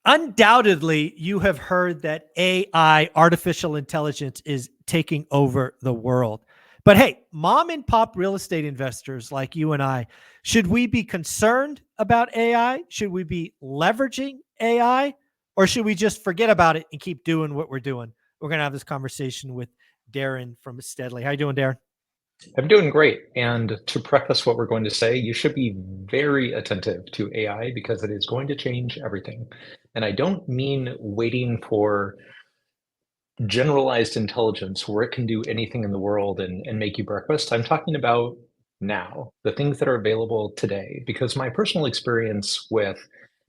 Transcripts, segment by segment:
Undoubtedly, you have heard that AI, artificial intelligence, is taking over the world. But hey, mom and pop real estate investors like you and I, should we be concerned about AI? Should we be leveraging AI? Or should we just forget about it and keep doing what we're doing? We're going to have this conversation with Darren from Steadily. How you doing, Darren? I'm doing great. And to preface what we're going to say, you should be very attentive to AI because it is going to change everything. And I don't mean waiting for generalized intelligence where it can do anything in the world and make you breakfast. I'm talking about now, the things that are available today, because my personal experience with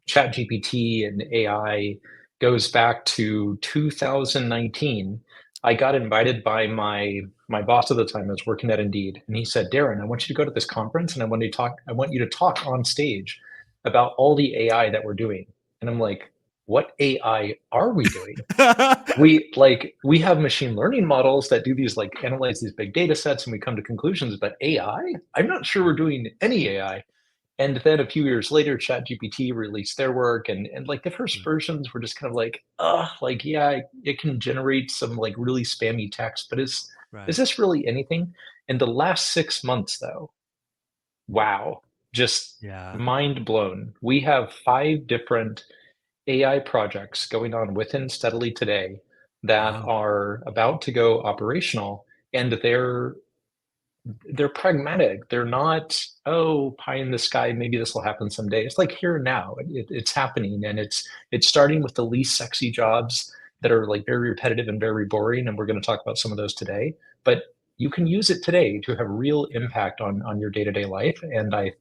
ChatGPT and AI goes back to 2019. I got invited by my boss at the time. I was working at Indeed, and he said, "Darren, I want you to go to this conference, and I want you to talk on stage about all the AI that we're doing." And I'm like, "What AI are we doing?" We have machine learning models that do these, like, analyze these big data sets, and we come to conclusions, but AI, I'm not sure we're doing any AI. And then a few years later, ChatGPT released their work, and like the first versions were just kind of like, like, yeah, it can generate some like really spammy text, but is Right. this really anything? In the last 6 months, though, wow, just Yeah. mind blown. We have 5 different AI projects going on within Steadily today that Wow. are about to go operational, and they're pragmatic. They're not, oh, pie in the sky, maybe this will happen someday. It's like here and now. It's happening, and it's starting with the least sexy jobs that are like very repetitive and very boring, and we're going to talk about some of those today. But you can use it today to have real impact on your day-to-day life, and I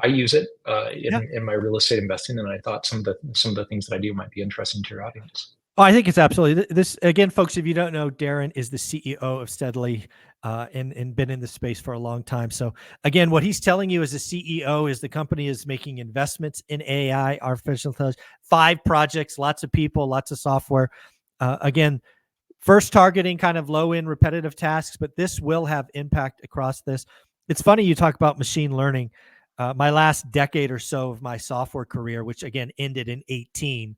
use it Yeah. in my real estate investing, and I thought some of the things that I do might be interesting to your audience. Oh, I think it's absolutely this again, folks. If you don't know, Darren is the CEO of Steadily, and been in the space for a long time. So again, what he's telling you as a CEO is the company is making investments in AI, artificial intelligence, 5 projects, lots of people, lots of software. Again, first targeting kind of low end repetitive tasks, but this will have impact across this. It's funny you talk about machine learning. My last decade or so of my software career, which again ended in 18,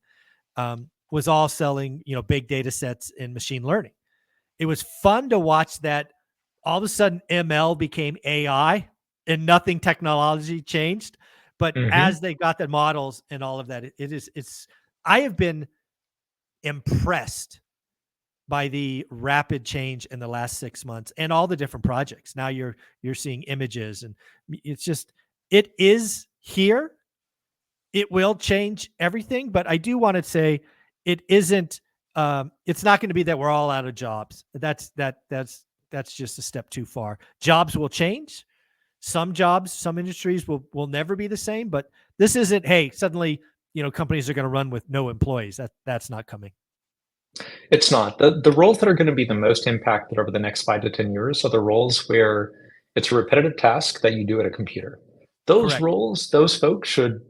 was all selling, big data sets in machine learning. It was fun to watch that all of a sudden ML became AI and nothing technology changed. But Hmm. as they got the models and all of that, I have been impressed by the rapid change in the last 6 months and all the different projects. Now you're seeing images, and it is here. It will change everything, but I do want to say it isn't. It's not going to be that we're all out of jobs. That's just a step too far. Jobs will change. Some jobs, some industries will never be the same. But this isn't. Hey, suddenly companies are going to run with no employees. That's not coming. It's not. The roles that are going to be the most impacted over the next 5 to 10 years are the roles where it's a repetitive task that you do at a computer. Those Correct. roles, those folks should,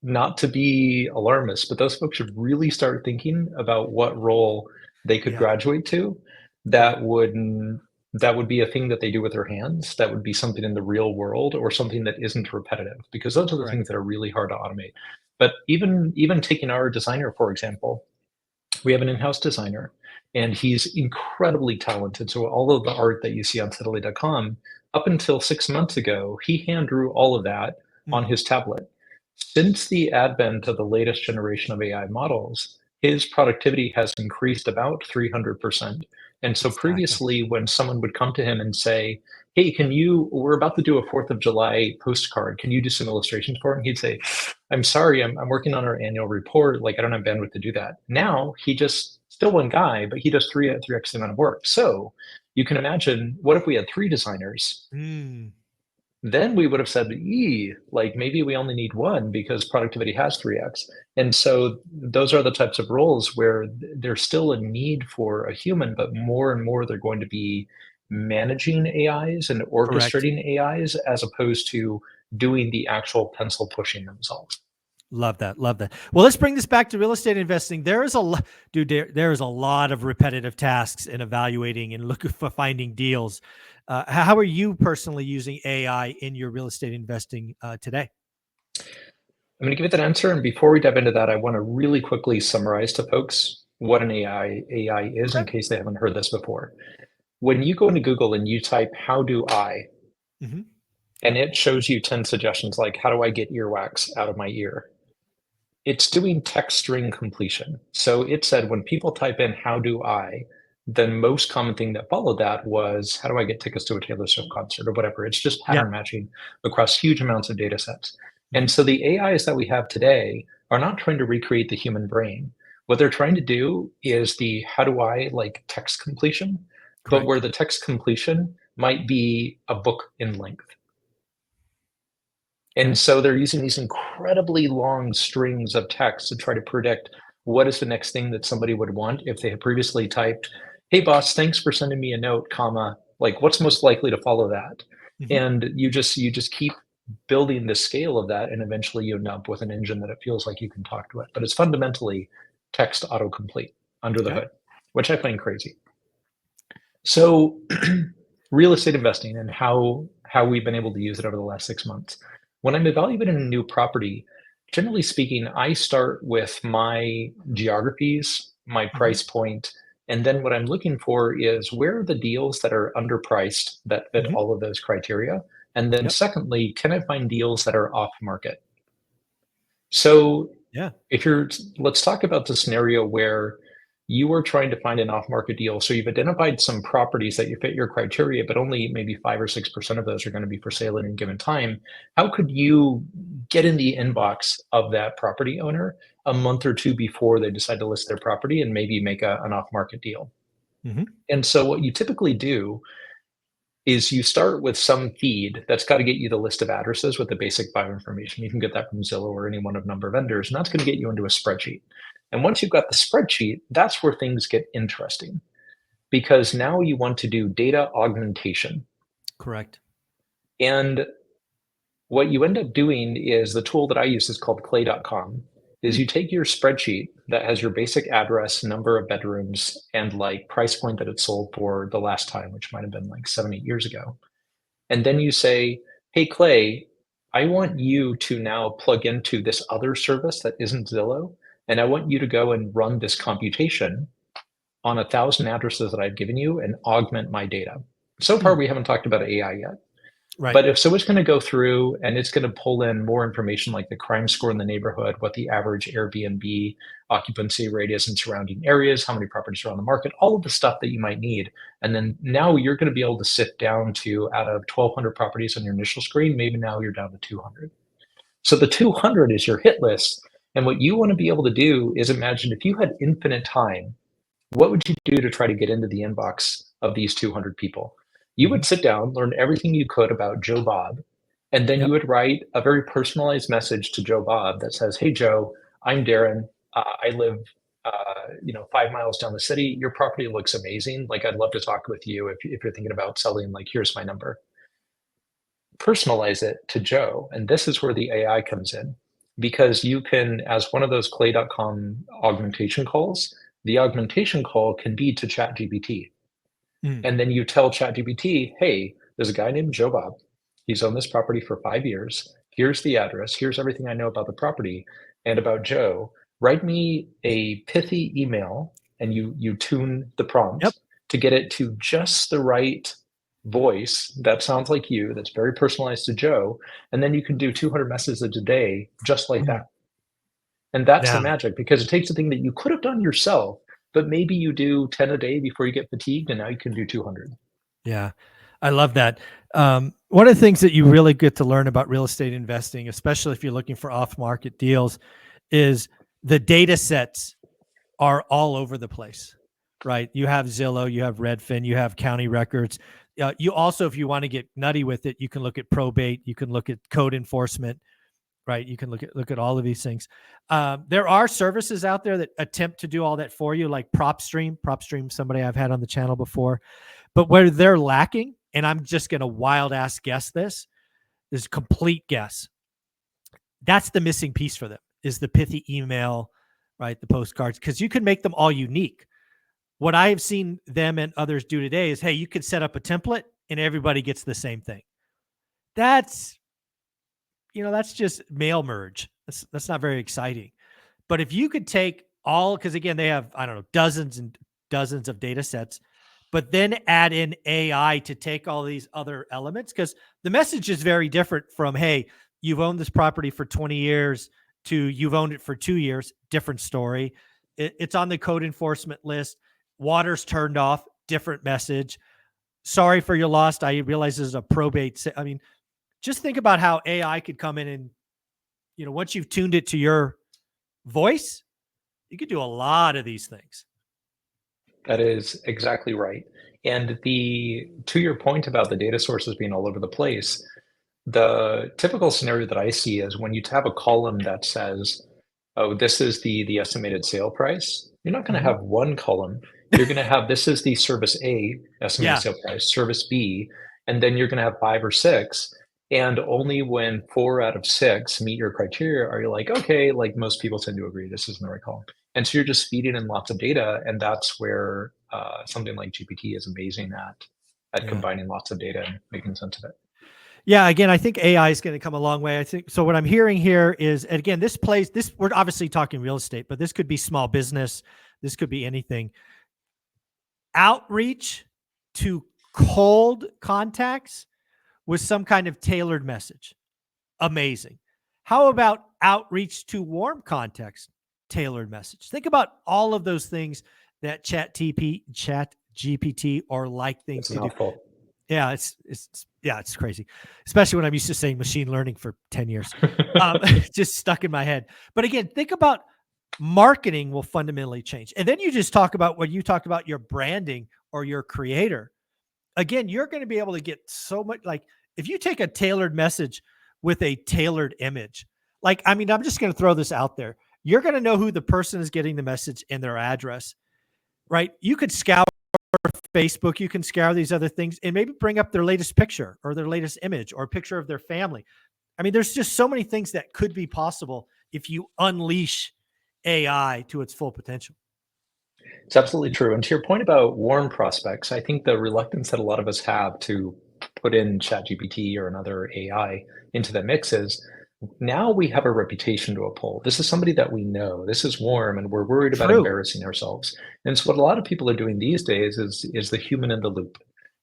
not to be alarmist, but those folks should really start thinking about what role they could Yeah. graduate to Right. that would that would be a thing that they do with their hands, that would be something in the real world or something that isn't repetitive, because those are the Correct. things that are really hard to automate. But even taking our designer, for example, we have an in-house designer, and he's incredibly talented. So all of the art that you see on Steadily.com, up until 6 months ago, he hand drew all of that on Mm, his tablet. Since the advent of the latest generation of AI models, his productivity has increased about 300%. And so exactly. previously, when someone would come to him and say, "Hey, we're about to do a 4th of July postcard. Can you do some illustrations for it?" And he'd say, "I'm sorry, I'm working on our annual report. Like, I don't have bandwidth to do that." Now he just, still one guy, but he does three X the amount of work. So you can imagine, what if we had 3 designers? Mm, Then we would have said, like maybe we only need one because productivity has 3x. And so those are the types of roles where there's still a need for a human, but more and more they're going to be managing AIs and correct. orchestrating AIs as opposed to doing the actual pencil pushing themselves. Love that. Love that. Well, let's bring this back to real estate investing. There is a lot, dude. There is a lot of repetitive tasks in evaluating and looking for finding deals. How are you personally using AI in your real estate investing today? I'm going to give it that answer. And before we dive into that, I want to really quickly summarize to folks what an AI is in Okay. case they haven't heard this before. When you go into Google and you type, how do I, Mm-hmm. and it shows you 10 suggestions like, how do I get earwax out of my ear? It's doing text string completion. So it said when people type in, how do I, the most common thing that followed that was, how do I get tickets to a Taylor Swift concert or whatever? It's just Yeah. pattern matching across huge amounts of data sets. Mm-hmm. And so the AIs that we have today are not trying to recreate the human brain. What they're trying to do is the how do I like text completion, but Correct. where the text completion might be a book in length. And Okay. so they're using these incredibly long strings of text to try to predict what is the next thing that somebody would want if they had previously typed, "Hey boss, thanks for sending me a note, comma, like what's most likely to follow that?" Mm-hmm. And you just keep building the scale of that, and eventually you end up with an engine that it feels like you can talk to it. But it's fundamentally text autocomplete under the Okay. hood, which I find crazy. So real estate investing and how we've been able to use it over the last 6 months. When I'm evaluating a new property, generally speaking, I start with my geographies, my Mm-hmm. price point, and then what I'm looking for is where are the deals that are underpriced that fit Mm-hmm. all of those criteria? And then Yep. secondly, can I find deals that are off market? So Yeah. if you're let's talk about the scenario where you are trying to find an off-market deal. So you've identified some properties that you fit your criteria, but only maybe 5 or 6% of those are going to be for sale at any given time. How could you get in the inbox of that property owner a month or two before they decide to list their property and maybe make an off-market deal? Mm-hmm. And so what you typically do is you start with some feed that's got to get you the list of addresses with the basic buyer information. You can get that from Zillow or any one of number of vendors, and that's going to get you into a spreadsheet. And once you've got the spreadsheet, that's where things get interesting because now you want to do data augmentation. Correct. And what you end up doing is the tool that I use is called clay.com is Hmm. you take your spreadsheet that has your basic address, number of bedrooms, and like price point that it sold for the last time, which might have been like 7, 8 years ago. And then you say, hey, Clay, I want you to now plug into this other service that isn't Zillow. And I want you to go and run this computation on 1,000 addresses that I've given you and augment my data. So far, Hmm. we haven't talked about AI yet. Right. But if so, it's going to go through and it's going to pull in more information like the crime score in the neighborhood, what the average Airbnb occupancy rate is in surrounding areas, how many properties are on the market, all of the stuff that you might need. And then now you're going to be able to sit down to out of 1,200 properties on your initial screen, maybe now you're down to 200. So the 200 is your hit list. And what you want to be able to do is imagine if you had infinite time, what would you do to try to get into the inbox of these 200 people? You Mm-hmm. would sit down, learn everything you could about Joe Bob, and then you Yep. would write a very personalized message to Joe Bob that says, "Hey Joe, I'm Darren. I live, 5 miles down the city. Your property looks amazing. Like, I'd love to talk with you if you're thinking about selling. Like, here's my number." Personalize it to Joe, and this is where the AI comes in, because you can, as one of those clay.com augmentation calls, the augmentation call can be to ChatGPT. Mm. And then you tell ChatGPT, hey, there's a guy named Joe Bob. He's owned this property for 5 years. Here's the address. Here's everything I know about the property and about Joe. Write me a pithy email, and you tune the Yep. prompt to get it to just the right voice that sounds like you, that's very personalized to Joe. And then you can do 200 messages a day just like Mm. that. And that's the Yeah. magic because it takes a thing that you could have done yourself, but maybe you do 10 a day before you get fatigued, and now you can do 200. Yeah. I love that. One of the things that you really get to learn about real estate investing, especially if you're looking for off-market deals, is the data sets are all over the place, right? You have Zillow, you have Redfin, you have county records. You also, if you want to get nutty with it, you can look at probate, you can look at code enforcement, right? You can look at all of these things. There are services out there that attempt to do all that for you, like PropStream, somebody I've had on the channel before. But where they're lacking, and I'm just going to wild ass guess this complete guess. That's the missing piece for them is the pithy email, right? The postcards, because you can make them all unique. What I have seen them and others do today is, hey, you can set up a template and everybody gets the same thing. That's, that's just mail merge. That's not very exciting. But if you could take all, because again, they have, I don't know, dozens and dozens of data sets, but then add in AI to take all these other elements, because the message is very different from, hey, you've owned this property for 20 years to you've owned it for 2 years, different story. It's on the code enforcement list. Water's turned off, different message. Sorry for your loss. I realize this is a probate. I mean, just think about how AI could come in and, once you've tuned it to your voice, you could do a lot of these things. That is exactly right. And to your point about the data sources being all over the place, the typical scenario that I see is when you have a column that says, oh, this is the estimated sale price, you're not going to Mhm. have one column. You're going to have, this is the service A estimated Yeah. sale price, service B, and then you're going to have 5 or 6. And only when 4 out of 6 meet your criteria are you like, okay, like most people tend to agree, this isn't the right column. And so you're just feeding in lots of data, and that's where something like GPT is amazing at Yeah. combining lots of data and making sense of it. Yeah, again, I think AI is going to come a long way. I think so. What I'm hearing here is, and again, we're obviously talking real estate, but this could be small business. This could be anything. Outreach to cold contacts with some kind of tailored message. Amazing. How about outreach to warm contacts, tailored message? Think about all of those things that Chat GPT or like things It's a to do. mouthful. Yeah, it's crazy, especially when I'm used to saying machine learning for 10 years. Just stuck in my head. But again, think about marketing will fundamentally change. And then you just talk about what you talked about, your branding or your creator. Again, you're going to be able to get so much, like if you take a tailored message with a tailored image, like, I mean, I'm just going to throw this out there. You're going to know who the person is getting the message and their address, right? You could scour Facebook, you can scour these other things and maybe bring up their latest picture or their latest image or a picture of their family. I mean, there's just so many things that could be possible if you unleash AI to its full potential. It's absolutely true. And to your point about warm prospects, I think the reluctance that a lot of us have to put in ChatGPT or another AI into the mix is now we have a reputation to uphold. This is somebody that we know. This is warm, and we're worried about True. embarrassing ourselves. And so, what a lot of people are doing these days is the human in the loop.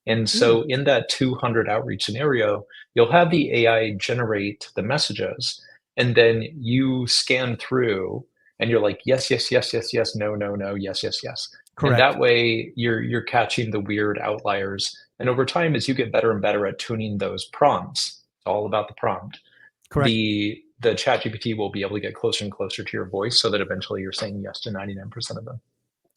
And Mm, so, in that 200 outreach scenario, you'll have the AI generate the messages, and then you scan through and you're like, yes, yes, yes, yes, yes, no, no, no, yes, yes, yes. And correct. that way you're catching the weird outliers. And over time, as you get better and better at tuning those prompts, it's all about the prompt, Correct. the chat GPT will be able to get closer and closer to your voice so that eventually you're saying yes to 99% of them.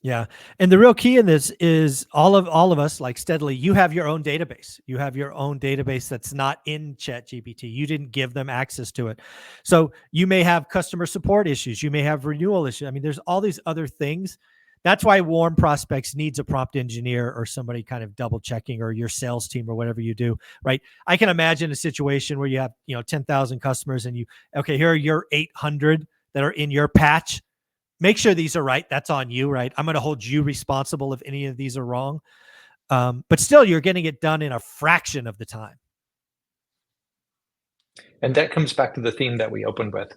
Yeah. And the real key in this is all of us, like Steadily, you have your own database. You have your own database that's not in ChatGPT. You didn't give them access to it. So you may have customer support issues. You may have renewal issues. I mean, there's all these other things. That's why warm prospects needs a prompt engineer or somebody kind of double checking, or your sales team or whatever you do, right? I can imagine a situation where you have, 10,000 customers and okay, here are your 800 that are in your patch. Make sure these are right. That's on you, right? I'm going to hold you responsible if any of these are wrong. But still, you're getting it done in a fraction of the time. And that comes back to the theme that we opened with.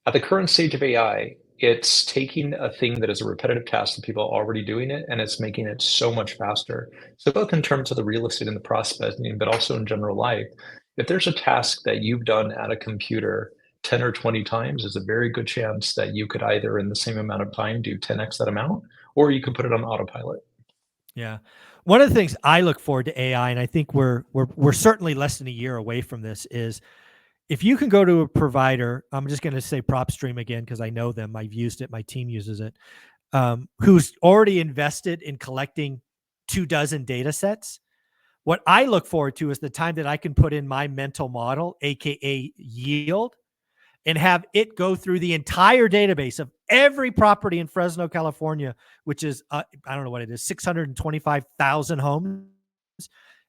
At the current stage of AI, it's taking a thing that is a repetitive task that people are already doing it, and it's making it so much faster. So both in terms of the real estate and the prospecting, but also in general life, if there's a task that you've done at a computer 10 or 20 times, there's a very good chance that you could either in the same amount of time do 10x that amount, or you could put it on autopilot. Yeah. One of the things I look forward to AI, and I think we're certainly less than a year away from this, is if you can go to a provider. I'm just going to say PropStream again because I know them. I've used it. My team uses it. Who's already invested in collecting 24 data sets. What I look forward to is the time that I can put in my mental model, aka yield, and have it go through the entire database of every property in Fresno, California, which is, I don't know what it is, 625,000 homes,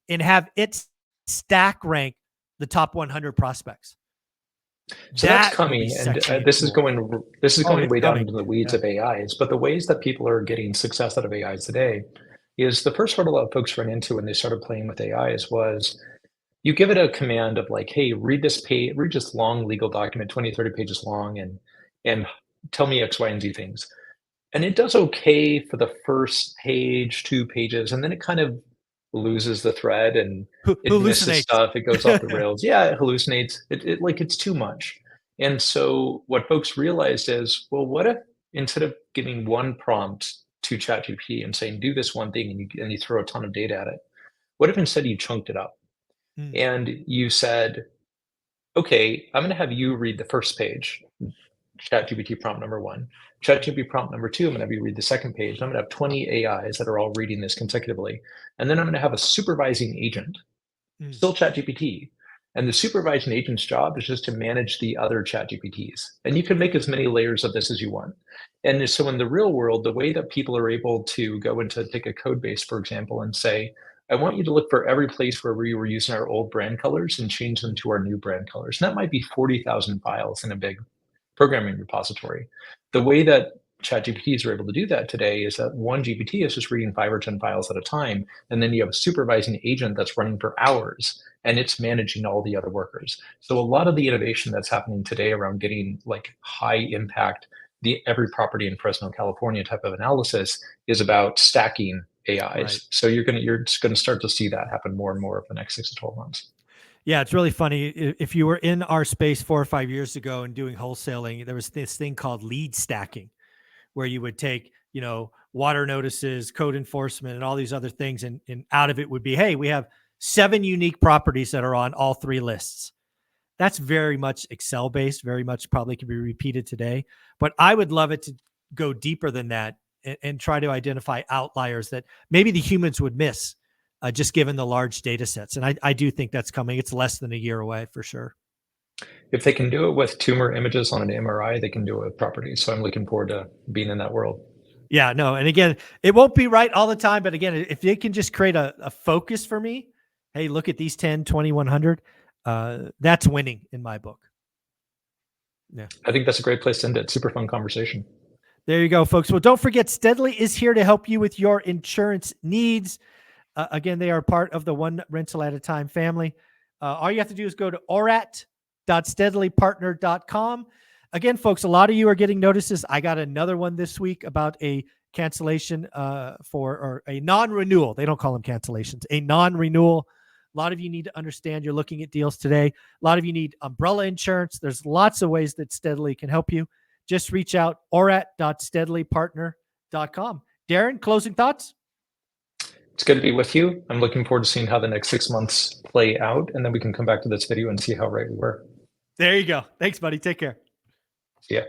and have it stack rank the top 100 prospects. So that's That will be coming, and sexy and this is cool. going It's way down coming. into the weeds Yeah. of AIs. But the ways that people are getting success out of AIs today is the first hurdle that folks ran into when they started playing with AIs was you give it a command of like, hey, read this page, read this long legal document, 20, 30 pages long, and tell me X, Y, and Z things. And it does okay for the first page, 2 pages, and then it kind of loses the thread and it misses Hallucinates. stuff. It goes off the rails. Yeah, it hallucinates. It like it's too much. And so what folks realized is, well, what if instead of giving one prompt to ChatGPT and saying, do this one thing, and you throw a ton of data at it, what if instead you chunked it up Mm, and you said, okay, I'm going to have you read the first page, ChatGPT prompt number one. mm, ChatGPT prompt number two, I'm going to have you read the second page. I'm going to have 20 AIs that are all reading this consecutively. And then I'm going to have a supervising agent, mm. still ChatGPT. And the supervising agent's job is just to manage the other ChatGPTs. And you can make as many layers of this as you want. And so in the real world, the way that people are able to go into take a code base, for example, and say, I want you to look for every place where we were using our old brand colors and change them to our new brand colors. And that might be 40,000 files in a big programming repository. The way that ChatGPTs are able to do that today is that one GPT is just reading 5 or 10 files at a time, and then you have a supervising agent that's running for hours, and it's managing all the other workers. So a lot of the innovation that's happening today around getting like high impact, the every property in Fresno, California type of analysis is about stacking Right. AIs. So you're just gonna start to see that happen more and more over the next 6 to 12 months. Yeah, it's really funny. If you were in our space 4 or 5 years ago and doing wholesaling, there was this thing called lead stacking, where you would take, water notices, code enforcement, and all these other things, and out of it would be, hey, we have 7 unique properties that are on all 3 lists. That's very much Excel based, very much probably can be repeated today. But I would love it to go deeper than that and try to identify outliers that maybe the humans would miss, just given the large data sets. And I do think that's coming. It's less than a year away for sure. If they can do it with tumor images on an MRI, they can do it with properties. So I'm looking forward to being in that world. Yeah, no. And again, it won't be right all the time. But again, if they can just create a focus for me, hey, look at these 10, 20, 100, that's winning in my book. Yeah. I think that's a great place to end it. Super fun conversation. There you go, folks. Well, don't forget, Steadily is here to help you with your insurance needs. Again, they are part of the One Rental at a Time family. All you have to do is go to ORaaT.steadilypartner.com. Again, folks, a lot of you are getting notices. I got another one this week about a cancellation or a non-renewal. They don't call them cancellations, a non-renewal. A lot of you need to understand you're looking at deals today. A lot of you need umbrella insurance. There's lots of ways that Steadily can help you. Just reach out, ORaaT.steadilypartner.com. Darren, closing thoughts? It's good to be with you. I'm looking forward to seeing how the next 6 months play out, and then we can come back to this video and see how right we were. There you go. Thanks, buddy. Take care. See ya.